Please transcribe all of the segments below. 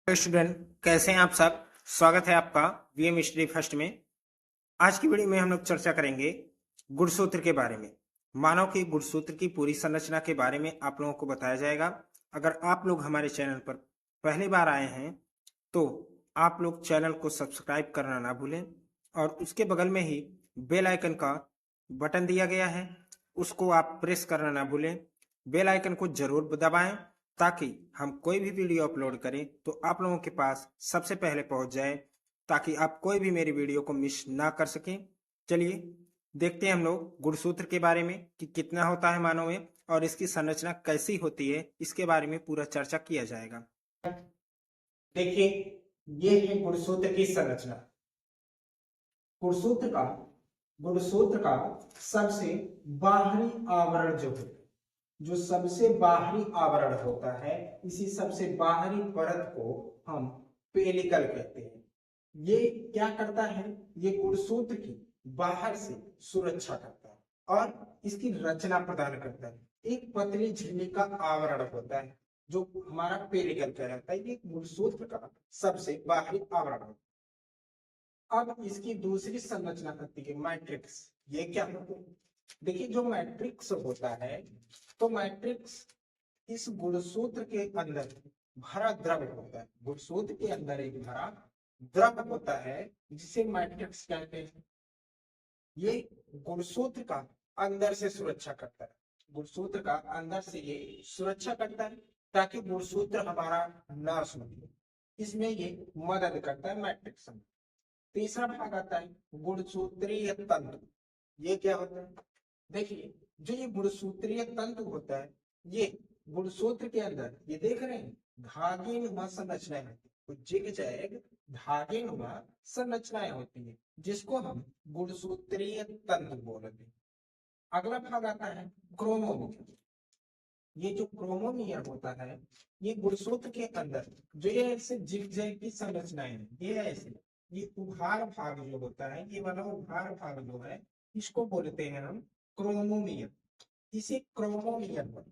Student, कैसे हैं आप सब। स्वागत है आपका वीएम हिस्ट्री फर्स्ट में। आज की वीडियो में हम लोग चर्चा करेंगे गुणसूत्र के बारे में। मानव के गुणसूत्र की पूरी संरचना के बारे में आप लोगों को बताया जाएगा। अगर आप लोग हमारे चैनल पर पहली बार आए हैं तो आप लोग चैनल को सब्सक्राइब करना ना भूलें और उसके बगल में ही बेल आइकन का बटन दिया गया है, उसको आप प्रेस करना ना भूलें। बेल आइकन को जरूर दबाएं ताकि हम कोई भी वीडियो अपलोड करें तो आप लोगों के पास सबसे पहले पहुंच जाए, ताकि आप कोई भी मेरी वीडियो को मिस ना कर सकें। चलिए देखते हैं हम लोग गुणसूत्र के बारे में कि कितना होता है मानव में और इसकी संरचना कैसी होती है, इसके बारे में पूरा चर्चा किया जाएगा। देखिए, ये है गुणसूत्र की संरचना। गुणसूत्र का गुणसूत्र का सबसे बाहरी आवरण जो सबसे बाहरी आवरण होता है, इसी सबसे बाहरी परत को हम पेलिकल कहते हैं। ये क्या करता है? ये गुणसूत्र की बाहर से सुरक्षा करता है और इसकी रचना प्रदान करता है। एक पतली झिल्ली का आवरण होता है जो हमारा पेलिकल कहलाता है। ये गुणसूत्र का सबसे बाहरी आवरण होता है। अब इसकी दूसरी संरचना करती है मैट्रिक्स। ये क्या होता है? देखिए, जो मैट्रिक्स होता है तो मैट्रिक्स इस गुणसूत्र के अंदर भरा द्रव होता है। गुणसूत्र के अंदर एक भरा द्रव होता है जिसे मैट्रिक्स कहते हैं। ये गुणसूत्र का अंदर से सुरक्षा करता है। गुणसूत्र का अंदर से ये सुरक्षा करता है ताकि गुणसूत्र हमारा नाश न हो। इसमें ये मदद करता है मैट्रिक्स में। तीसरा भाग आता है गुणसूत्रीय तंतु। ये क्या होता है? देखिए, जो ये गुणसूत्रीय तंतु होता है, ये गुणसूत्र के अंदर ये देख रहे हैं धागेनुमा संरचनाएं होती है। जिगजैग धागेनुमा संरचनाएं होती है जिसको हम गुणसूत्रीय तंतु बोलते हैं। अगला भाग आता है क्रोमोमीटर। ये जो क्रोमोमीटर होता है, ये गुणसूत्र के अंदर जो ये ऐसे जिगजैग की संरचनाएं है, ये ऐसे ये उभार भाग जो होता है, ये वाला उभार भाग जो है, इसको बोलते हैं हम क्रोमोमीटर। इसी क्रोमोमीटर पर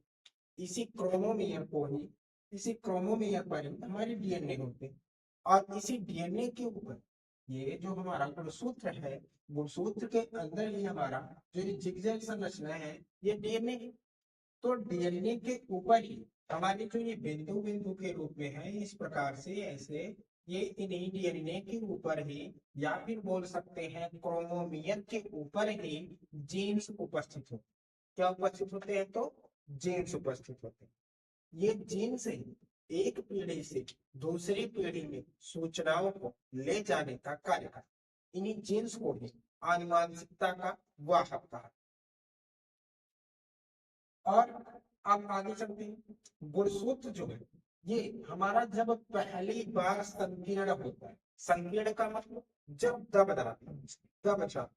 इसी क्रोमोमीटर पर ही हमारी डीएनए होते हैं। और इसी डीएनए के ऊपर ये जो हमारा गुणसूत्र है, गुणसूत्र के अंदर ही हमारा जो ये जिगजैग संरचना है, ये डीएनए। तो डीएनए के ऊपर ही हमारे जो ये बिंदु बिंदु के रूप में है, इस प्रकार से ऐसे ये इन्हीं डीएनए के ऊपर ही, या फिर बोल सकते हैं क्रोमोमियर के ऊपर ही जीन्स उपस्थित होते। क्या उपस्थित होते हैं? तो जीन्स उपस्थित होते हैं। ये जीन्स ही एक पीढ़ी से दूसरी पीढ़ी में सूचनाओं को ले जाने का कार्य करता है। इन्हीं जीन्स को ही आनुवांशिकता का वाहक कहा। और अब आगे चलते हैं। गुणसूत्र जो है, ये हमारा जब पहली बार संकीर्ण होता है, संकीर्ण का मतलब जब दब जाता है, दब जाता है।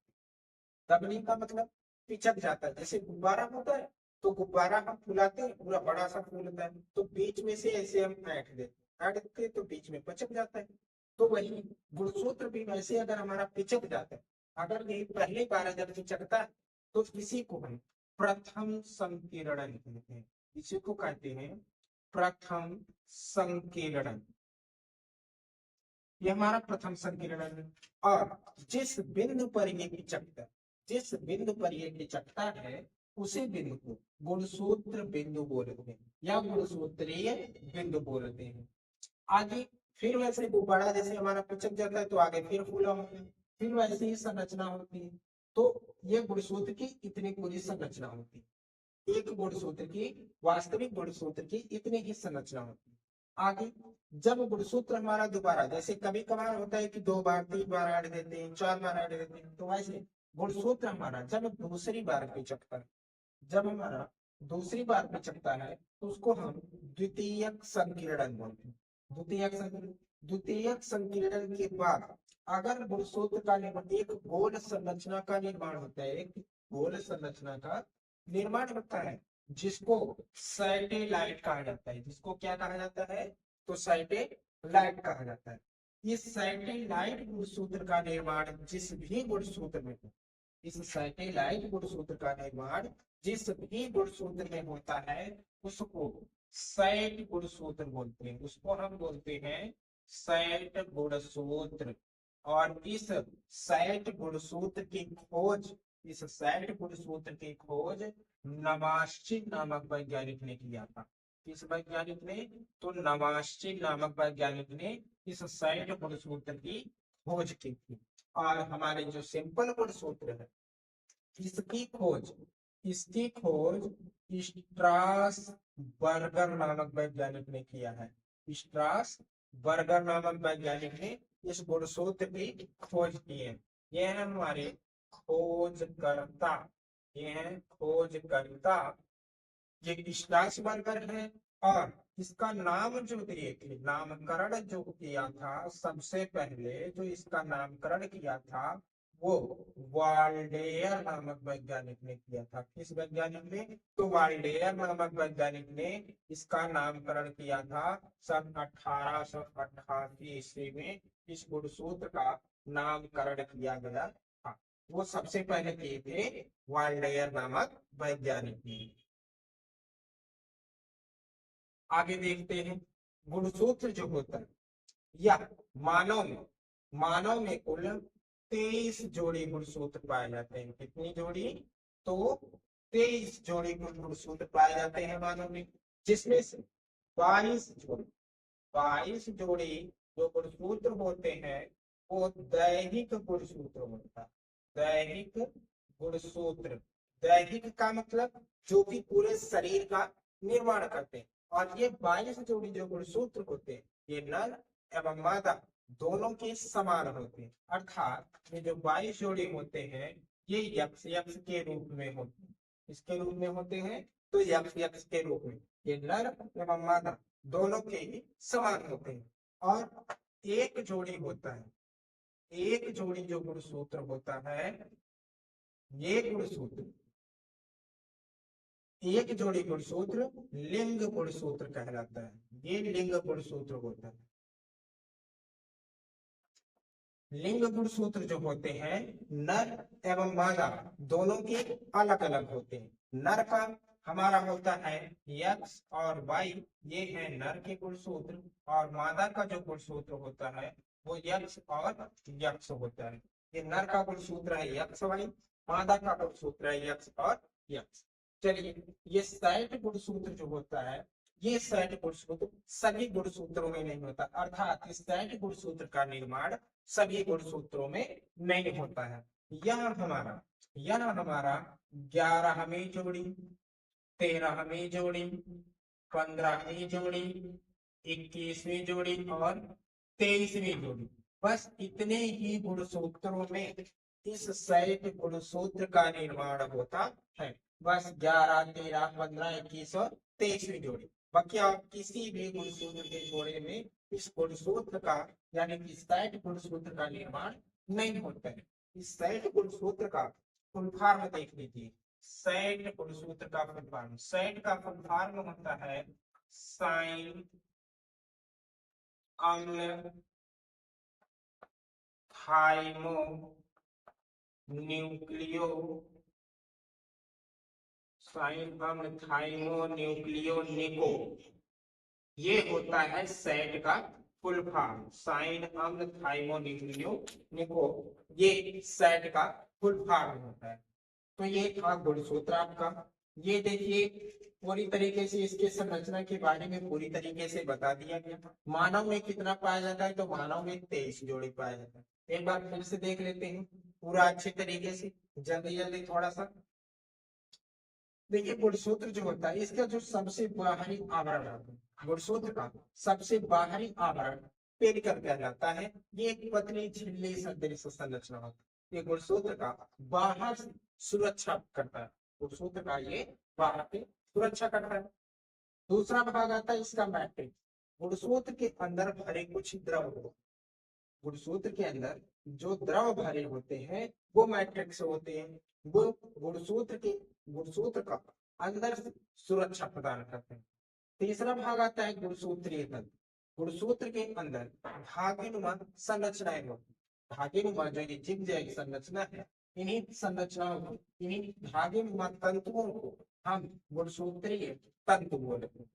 दबने का मतलब पिचक जाता है। जैसे गुब्बारा होता है तो गुब्बारा हम फुलाते हैं, पूरा बड़ा सा फूलता है, तो बीच में से ऐसे हम ऐंठ देते तो बीच में पिचक जाता है। तो वही गुणसूत्र भी वैसे अगर हमारा पिचक जाता है, अगर ये पहली बार जब पिचकता है, तो इसी को हम प्रथम संकीर्णन कहते हैं। इसी को कहते हैं प्रथम संकीर्णन। ये हमारा प्रथम संकीर्णन है। और जिस बिंदु पर ये पिचकता है, जिस बिंदु पर ये पिचकता है, उसी बिंदु को गुणसूत्र बिंदु बोलते हैं या गुणसूत्रीय बिंदु बोलते हैं। आगे फिर वैसे गुब्बारा जैसे हमारा पिचक जाता है तो आगे फिर फूला होता है, फिर वैसे ही संरचना होती है। तो ये गुणसूत्र की इतनी पूरी संरचना होती है। एक गुणसूत्र की, वास्तविक गुणसूत्र की इतनी ही संरचना होती है। आगे जब गुणसूत्र हमारा दोबारा, जैसे कभी कभार होता है कि 2 बार 3 बार ऐड देते हैं, 4 बार ऐड देते हैं, तो वैसे गुणसूत्र हमारा जब दूसरी बार पिचकता है, जब हमारा दूसरी बार पिचकता है, तो उसको हम द्वितीयक संकीर्णन बोलते हैं। द्वितीयक संकीर्णन के बाद अगर गुणसूत्र का निर्माण, एक गोल संरचना का निर्माण होता है, एक गोल संरचना का निर्माण होता है जिसको सैटेलाइट कहा जाता है। जिसको क्या कहा जाता है? तो सैटेलाइट कहा जाता है। इस सैटेलाइट गुणसूत्र का निर्माण जिस भी गुणसूत्र में हो, इस सैटेलाइट गुणसूत्र का निर्माण जिस भी गुणसूत्र में होता है, उसको सैट गुणसूत्र बोलते हैं। उसको हम बोलते हैं सैट गुणसूत्र। और इस सैट गुणसूत्र की खोज, इस सैट गुणसूत्र की खोज नवाश्चिन नामक वैज्ञानिक ने किया था। किस वैज्ञानिक ने? तो नवाश्चिन नामक वैज्ञानिक ने इस सैट गुणसूत्र की खोज की थी। और हमारे जो सिंपल गुणसूत्र है, इसकी खोज स्ट्रासबर्गर नामक वैज्ञानिक ने किया है। स्ट्रासबर्गर नामक वैज्ञानिक ने इस गुणसूत्र की खोज की है। ये है हमारे खोजकर्ता, ये है खोजकर्ता, ये स्ट्रासबर्गर है। और इसका नाम जो दिए थे, नामकरण जो किया था, सबसे पहले जो इसका नामकरण किया था वो वाल्डेयर नामक वैज्ञानिक ने किया था। किस वैज्ञानिक ने? तो वाल्डेयर नामक वैज्ञानिक ने इसका नामकरण किया था सन 1888 ईस्वी में। इस गुणसूत्र का नामकरण किया गया था। वो सबसे पहले किए थे वाल्डेयर नामक वैज्ञानिक ने। आगे देखते हैं, गुणसूत्र जो होता है या मानव में कुल 23 जोड़ी गुणसूत्र पाए जाते हैं। कितनी जोड़ी? तो 23 जोड़ी कुल गुणसूत्र पाए जाते हैं मानव में, जिसमें से 22 जोड़ी जो गुणसूत्र होते हैं वो दैहिक गुणसूत्र होता है। दैहिक गुणसूत्र, दैहिक का मतलब जो कि पूरे शरीर का निर्माण करते हैं। और ये 22 जोड़ी जो गुणसूत्र होते हैं ये नर एवं मादा दोनों के समान होते हैं। अर्थात ये जो 22 जोड़ी होते हैं ये यक्ष यक्ष के रूप में होते हैं। इसके रूप में होते हैं, तो यक्ष यक्ष के रूप में ये नर एवं मादा दोनों के ही समान होते हैं। और एक जोड़ी होता है, एक जोड़ी जो गुणसूत्र होता है, ये गुणसूत्र, एक जोड़ी गुणसूत्र लिंग गुणसूत्र कहलाता है। ये लिंग गुणसूत्र होता है। लिंग गुणसूत्र जो होते हैं नर एवं मादा दोनों के अलग अलग होते हैं। नर का हमारा होता है यक्ष और वाई, ये है नर के गुणसूत्र। और मादा का जो गुणसूत्र होता है वो यक्ष और यक्ष होता है। ये नर का गुणसूत्र है यक्ष वाई, मादा का गुणसूत्र है यक्ष और यक्ष। चलिए, ये 60 गुणसूत्र जो होता है, ये 60 गुणसूत्र सभी गुणसूत्रों में नहीं होता। अर्थात इस 60 गुणसूत्र का निर्माण सभी गुणसूत्रों में नहीं होता है। यह हमारा 11वीं जोड़ी, 13वीं जोड़ी, 15वीं जोड़ी, 21वीं जोड़ी और 23वीं जोड़ी, बस इतने ही गुणसूत्रों में इस 60 गुणसूत्र का निर्माण होता है। बस 11, 13, 15, 21 और 23वीं जोड़ी, बाकी आप किसी भी गुणसूत्र के जोड़े में इस गुणसूत्र का यानी कि 60 गुणसूत्र का निर्माण नहीं होता है। इस 60 गुणसूत्र का फुल फॉर्म देख लीजिए। 60 गुणसूत्र का फुल फॉर्म, 60 का फुल फॉर्म होता है साइन अम्ल थाइमो न्यूक्लियो, साइन अम्ल थाइमो न्यूक्लियो निको, ये होता है सैट का फुल फॉर्म। साइन अम्ल थाइमोन्यूक्लियो निको, ये सैट का फुल फॉर्म होता है। तो ये था गुणसूत्र आपका। ये देखिए पूरी तरीके से इसके संरचना के बारे में पूरी तरीके से बता दिया गया। मानव में कितना पाया जाता है? तो मानव में 23 जोड़ी पाया जाता है। एक बार फिर से देख लेते हैं पूरा अच्छे तरीके से, जल्दी जल्दी थोड़ा सा देखिए। गुणसूत्र जो होता है इसका जो सबसे बाहरी आवरण होता है, गुणसूत्र का सबसे बाहरी आवरण पेरिकल कहलाता है। ये एक पतली झिल्ली सदृश संरचना होती है। ये गुणसूत्र का बाहर से सुरक्षा करता है, गुणसूत्र का ये बाहर से सुरक्षा करता है। दूसरा भाग आता है इसका मैट्रिक्स। गुणसूत्र के अंदर भरे कुछ द्रव होते, गुणसूत्र के अंदर जो द्रव भरे होते हैं वो मैट्रिक्स होते हैं। वो गुणसूत्र का अंदर से सुरक्षा प्रदान करते हैं। तीसरा भाग आता है गुणसूत्रीय तंत्र। गुणसूत्र के अंदर धागेनुमा संरचनाएं होती, धागेनुमा जो ये जिगजैग संरचना है, इन्हीं संरचनाओं को, इन्हीं धागेनुमा तंतुओं को हम गुणसूत्रीय तंतु बोलते हैं।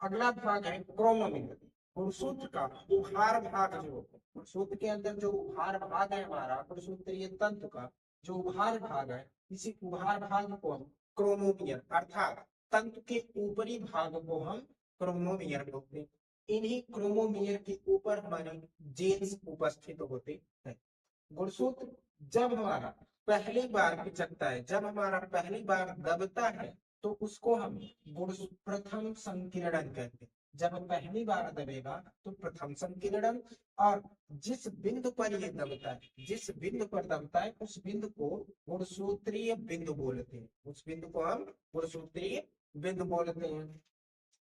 अगला भाग है क्रोमोमिनल। गुणसूत्र का उभार भाग जो गुणसूत्र के अंदर जो उभार भाग है हमारा गुणसूत्रीय तंतु का जो उभार भाग है, इसी उभार भाग को हम क्रोमोमियर अर्थात तंतु के ऊपरी भाग को हम क्रोमोमियर बोलते हैं। इन्हीं क्रोमोमियर के ऊपर हमारे जेन्स उपस्थित होते हैं। गुणसूत्र जब हमारा पहली बार पिचकता है, जब हमारा पहली बार दबता है, तो उसको हम प्रथम संकीर्णन कहते हैं। जब पहली बार दबेगा तो प्रथम संकीर्णन, और जिस बिंदु पर ये दबता है, जिस बिंदु पर दबता है उस बिंदु को गुणसूत्रीय बिंदु बोलते हैं। उस बिंदु को हम गुणसूत्रीय बिंदु बोलते हैं।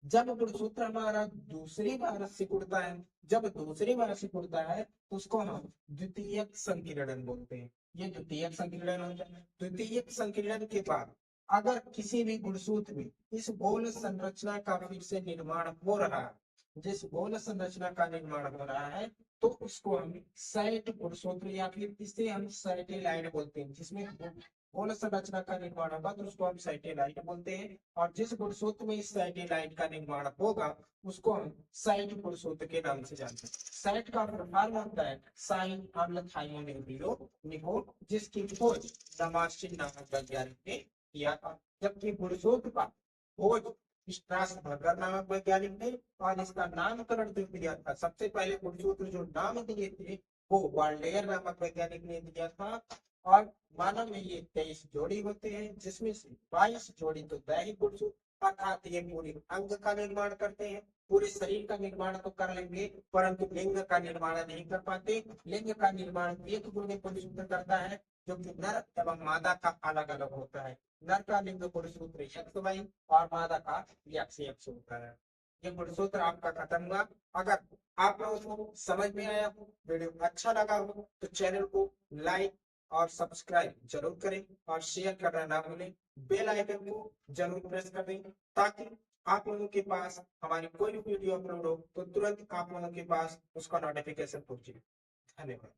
जब गुणसूत्र हमारा दूसरी बार सिकुड़ता है, जब दूसरी बार सिकुड़ता है तो उसको हम द्वितीयक संकीर्णन बोलते हैं। ये द्वितीयक संकीर्णन होता है। द्वितीयक संकीर्णन के बाद अगर किसी भी गुणसूत्र में इस गोल संरचना का फिर से निर्माण हो रहा है, जिस गोल संरचना का निर्माण हो रहा है, तो उसको हम साइट गुणसूत्र या फिर इसे हम सैटेलाइट बोलते हैं। जिसमें गोल संरचना का निर्माण होगा तो उसको हम सैटेलाइट बोलते हैं, और जिस गुणसूत्र में इस सैटेलाइट का निर्माण होगा उसको हम साइट गुणसूत्र के नाम से जानते हैं। साइट का फॉर्म होता है साइन अम्ल थाइमोनिको, जिसकी खोज दामाश्चिन नामक वैज्ञानिक ने किया था। जबकि गुणसूत्र का खोज स्ट्रासबर्गर नामक वैज्ञानिक ने, और इसका नामकरण जो दिया था, सबसे पहले गुणसूत्र जो नाम दिए थे वो वाल्डेयर नामक वैज्ञानिक ने दिया था। और मानव में ये 23 जोड़ी होते हैं, जिसमें से 22 जोड़ी तो दैहिक गुणसूत्र अर्थात ये पूरे अंग का निर्माण करते हैं। पूरे शरीर का निर्माण तो कर लेंगे परंतु लिंग का निर्माण नहीं कर पाते। लिंग का निर्माण एक गुणसूत्र करता है, जो कि नर एवं मादा का अलग अलग होता है। नर का लिंग गुणसूत्र XY और मादा का XX होता है। ये गुणसूत्र आपका खत्म हुआ। अगर आप लोगों को समझ में आया हो, वीडियो अच्छा लगा हो, तो चैनल को लाइक और सब्सक्राइब जरूर करें और शेयर करना ना भूलें। बेल आइकन को जरूर प्रेस कर दें, ताकि आप लोगों के पास हमारी कोई भी वीडियो अपलोड हो तो तुरंत आप लोगों के पास उसका नोटिफिकेशन पहुंचे। धन्यवाद।